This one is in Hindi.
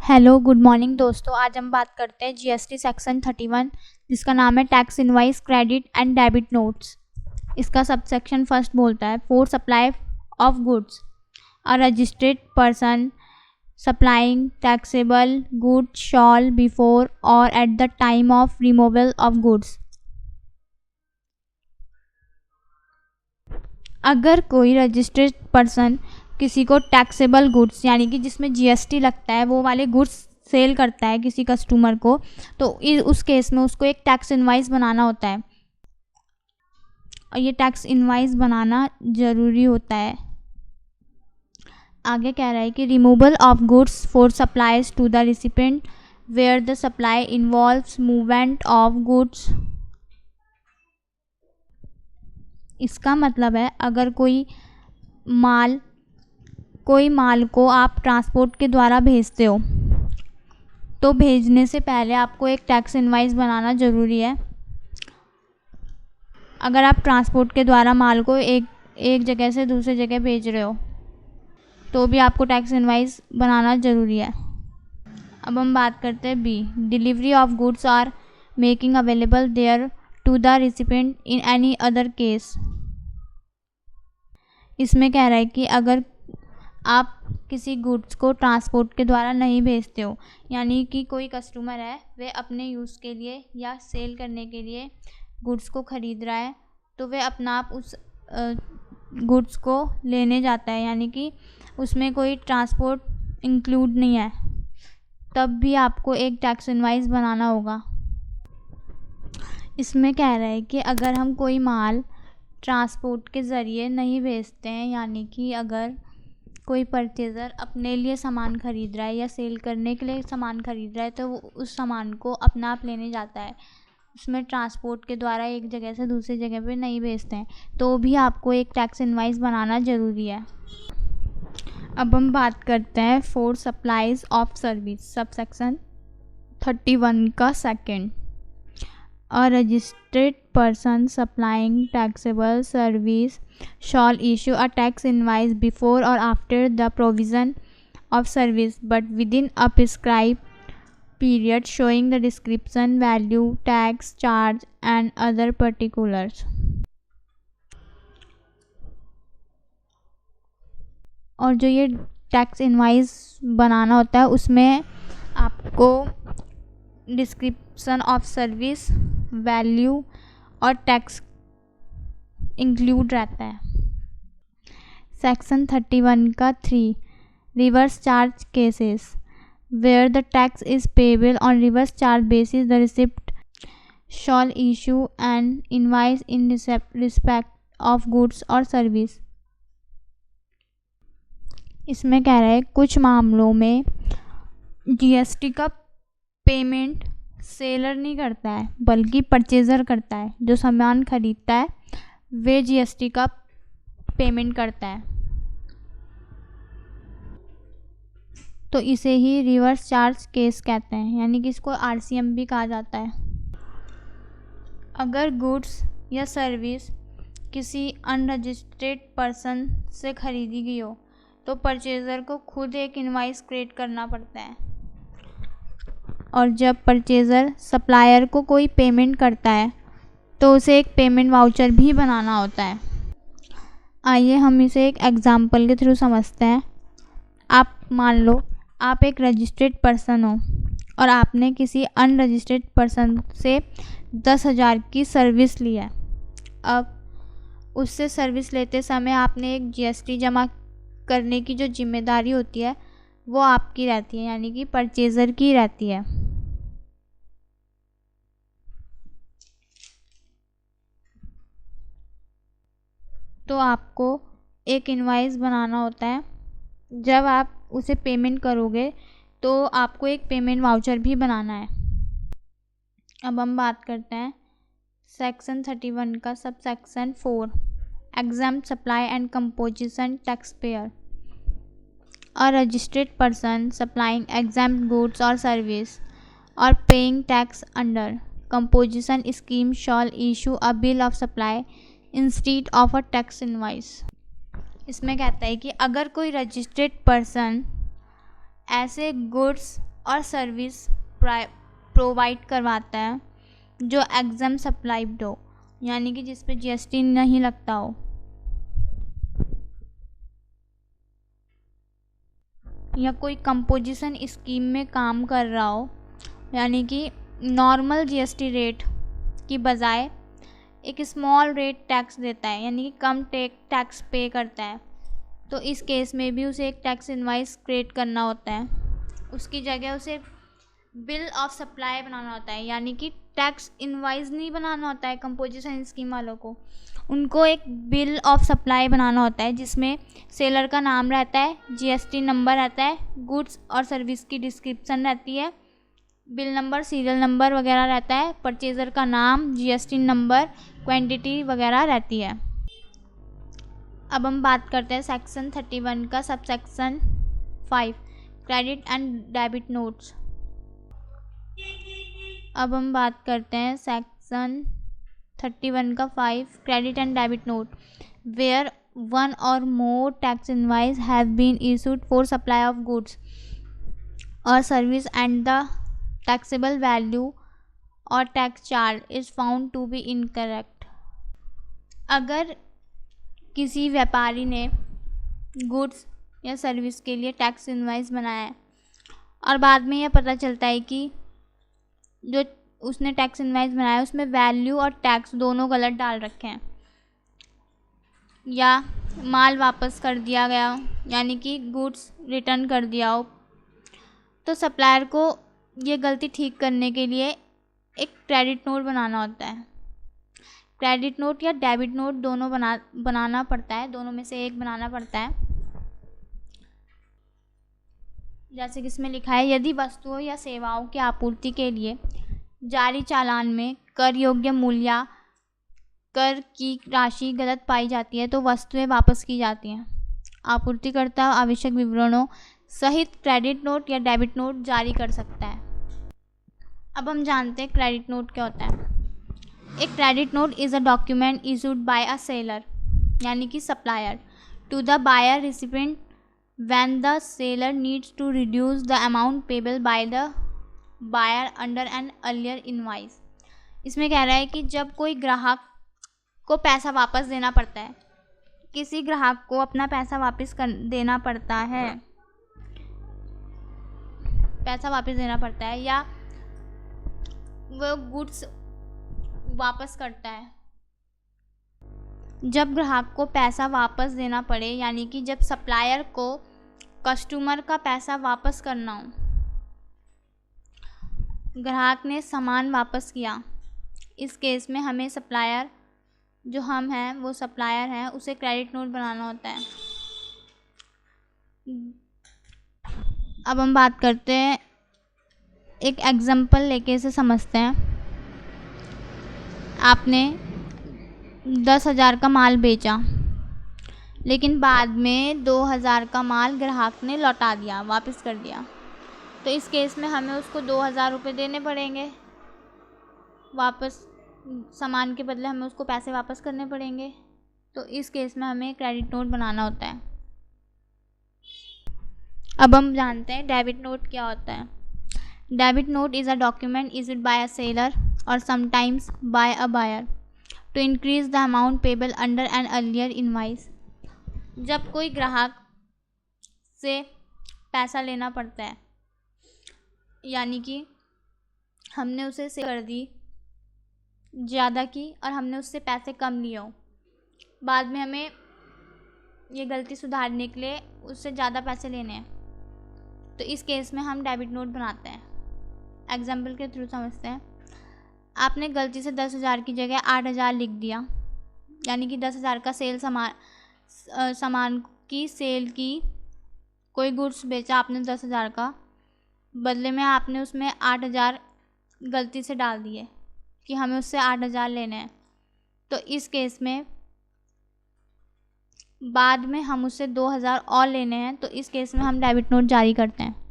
हेलो गुड मॉर्निंग दोस्तों। आज हम बात करते हैं जीएसटी सेक्शन 31 जिसका नाम है tax invoice credit and debit notes. इसका सब सेक्शन फर्स्ट बोलता है for supply of goods a registered person supplying taxable goods shall before or at the time of removal of goods. अगर कोई रजिस्टर्ड पर्सन किसी को टैक्सेबल गुड्स यानी कि जिसमें जीएसटी लगता है वो वाले गुड्स सेल करता है किसी कस्टमर को, तो उस केस में उसको एक टैक्स इनवाइस बनाना होता है और ये टैक्स इनवाइस बनाना ज़रूरी होता है। आगे कह रहा है कि removal of goods for supplies to the recipient where the supply involves movement of goods. इसका मतलब है अगर कोई माल को आप ट्रांसपोर्ट के द्वारा भेजते हो तो भेजने से पहले आपको एक टैक्स इनवाइस बनाना ज़रूरी है। अगर आप ट्रांसपोर्ट के द्वारा माल को एक जगह से दूसरी जगह भेज रहे हो तो भी आपको टैक्स इनवाइस बनाना ज़रूरी है। अब हम बात करते हैं B, delivery of goods or making available there to the recipient in any other case. इसमें कह रहा है कि अगर आप किसी गुड्स को ट्रांसपोर्ट के द्वारा नहीं भेजते हो, यानी कि कोई कस्टमर है वे अपने यूज़ के लिए या सेल करने के लिए गुड्स को ख़रीद रहा है, तो वे अपना आप उस गुड्स को लेने जाता है, यानी कि उसमें कोई ट्रांसपोर्ट इंक्लूड नहीं है, तब भी आपको एक टैक्स इनवाइस बनाना होगा। इसमें कह रहा है कि अगर हम कोई माल ट्रांसपोर्ट के ज़रिए नहीं भेजते हैं, यानी कि अगर कोई परचेज़र अपने लिए सामान ख़रीद रहा है या सेल करने के लिए सामान ख़रीद रहा है तो वो उस सामान को अपना आप लेने जाता है, उसमें ट्रांसपोर्ट के द्वारा एक जगह से दूसरी जगह पे नहीं भेजते हैं, तो भी आपको एक टैक्स इनवाइस बनाना ज़रूरी है। अब हम बात करते हैं for supplies of service sub section 31 का second. A registered person supplying taxable service shall issue a tax invoice before or after the provision of service, but within a prescribed period, showing the description, value, tax charge, and other particulars. और जो ये टैक्स इनवाइस बनाना होता है उसमें आपको डिस्क्रिप्शन ऑफ सर्विस, वैल्यू और टैक्स इंक्लूड रहता है। सेक्शन 31 का 3, reverse charge cases where the tax is payable on reverse charge basis the receipt shall issue an invoice in respect of goods और सर्विस। इसमें कह रहा है कुछ मामलों में जीएसटी का पेमेंट सेलर नहीं करता है बल्कि परचेज़र करता है, जो सामान खरीदता है वे जीएसटी का पेमेंट करता है, तो इसे ही रिवर्स चार्ज केस कहते हैं, यानी कि इसको आरसीएम भी कहा जाता है। अगर गुड्स या सर्विस किसी अनरजिस्टर्ड पर्सन से ख़रीदी गई हो तो परचेज़र को खुद एक इनवाइस क्रिएट करना पड़ता है, और जब परचेज़र सप्लायर को कोई पेमेंट करता है तो उसे एक पेमेंट वाउचर भी बनाना होता है। आइए हम इसे एक एग्ज़ाम्पल के थ्रू समझते हैं। आप मान लो आप एक रजिस्टर्ड पर्सन हो और आपने किसी अनरजिस्टर्ड पर्सन से 10,000 की सर्विस ली है। अब उससे सर्विस लेते समय आपने एक जीएसटी जमा करने की जो जिम्मेदारी होती है वो आपकी रहती है, यानी कि परचेज़र की रहती है। तो आपको एक इनवाइस बनाना होता है। जब आप उसे पेमेंट करोगे तो आपको एक पेमेंट वाउचर भी बनाना है। अब हम बात करते हैं सेक्शन 31 का sub section 4, exempt supply and composition tax payer. A registered person supplying exempt goods or service or paying tax under composition scheme shall issue a bill of supply instead of a tax invoice. इसमें कहता है कि अगर कोई रजिस्टर्ड पर्सन ऐसे गुड्स और सर्विस प्रोवाइड करवाता है जो एग्जाम सप्लाइड हो, यानी कि जिस पे जीएसटी नहीं लगता हो, या कोई कंपोजिशन स्कीम में काम कर रहा हो, यानी कि नॉर्मल जीएसटी रेट की बजाय एक स्मॉल रेट टैक्स देता है, यानी कि कम टैक्स पे करता है, तो इस केस में भी उसे एक टैक्स इनवाइस क्रिएट करना होता है। उसकी जगह उसे बिल ऑफ सप्लाई बनाना होता है, यानी कि टैक्स इनवाइस नहीं बनाना होता है कंपोजिशन स्कीम वालों को, उनको एक बिल ऑफ सप्लाई बनाना होता है जिसमें सेलर का नाम रहता है, जीएसटी नंबर रहता है, गुड्स और सर्विस की डिस्क्रिप्शन रहती है, बिल नंबर, सीरियल नंबर वगैरह रहता है, परचेज़र का नाम, जीएसटी नंबर, क्वांटिटी वगैरह रहती है। अब हम बात करते हैं सेक्शन 31 का sub section 5 credit and debit notes. अब हम बात करते हैं सेक्शन 31 का 5 credit and debit note, where one or more tax invoice have been issued for supply of goods और service and the taxable value और tax charge is found to be incorrect. अगर किसी व्यापारी ने गुड्स या सर्विस के लिए टैक्स इनवाइस बनाया है और बाद में यह पता चलता है कि जो उसने टैक्स इनवाइस बनाया है उसमें वैल्यू और टैक्स दोनों गलत डाल रखे हैं, या माल वापस कर दिया गया, यानी कि गुड्स रिटर्न कर दिया हो, तो सप्लायर को ये गलती ठीक करने के लिए एक क्रेडिट नोट बनाना होता है। क्रेडिट नोट या डेबिट नोट दोनों बनाना पड़ता है, दोनों में से एक बनाना पड़ता है। जैसे कि इसमें लिखा है, यदि वस्तुओं या सेवाओं की आपूर्ति के लिए जारी चालान में कर योग्य मूल्य कर की राशि गलत पाई जाती है तो वस्तुएं वापस की जाती हैं। आपूर्तिकर्ता आवश्यक विवरणों सहित क्रेडिट नोट या डेबिट नोट जारी कर सकता है। अब हम जानते हैं क्रेडिट नोट क्या होता है। एक credit note is a document issued by a seller, यानी कि supplier, to the buyer recipient when the seller needs to reduce the amount payable by the buyer under an earlier invoice. इसमें कह रहा है कि जब कोई ग्राहक को पैसा वापस देना पड़ता है, किसी ग्राहक को अपना पैसा वापस देना पड़ता है, या वो गुड्स वापस करता है, जब ग्राहक को पैसा वापस देना पड़े, यानी कि जब सप्लायर को कस्टमर का पैसा वापस करना हो, ग्राहक ने सामान वापस किया, इस केस में हमें सप्लायर जो हम हैं वो सप्लायर हैं, उसे क्रेडिट नोट बनाना होता है। अब हम बात करते हैं, एक एग्जांपल लेके इसे समझते हैं। आपने 10,000 का माल बेचा, लेकिन बाद में 2,000 का माल ग्राहक ने लौटा दिया, वापस कर दिया, तो इस केस में हमें उसको 2,000 रुपये देने पड़ेंगे वापस, सामान के बदले हमें उसको पैसे वापस करने पड़ेंगे, तो इस केस में हमें क्रेडिट नोट बनाना होता है। अब हम जानते हैं डेबिट नोट क्या होता है। Debit note is a document issued by a seller or sometimes by a buyer to increase the amount payable under an earlier invoice. जब कोई ग्राहक से पैसा लेना पड़ता है, यानी कि हमने उसे से कर दी ज़्यादा की और हमने उससे पैसे कम लिए हो, बाद में हमें ये गलती सुधारने के लिए उससे ज़्यादा पैसे लेने हैं, तो इस केस में हम डेबिट नोट बनाते हैं। एग्जाम्पल के थ्रू समझते हैं। आपने गलती से 10,000 की जगह 8,000 लिख दिया, यानी कि 10,000 का सामान की सेल की, कोई गुड्स बेचा आपने 10,000 का, बदले में आपने उसमें 8,000 गलती से डाल दिए कि हमें उससे 8,000 लेने हैं, तो इस केस में बाद में हम उससे 2,000 और लेने हैं, तो इस केस में हम डेबिट नोट जारी करते हैं।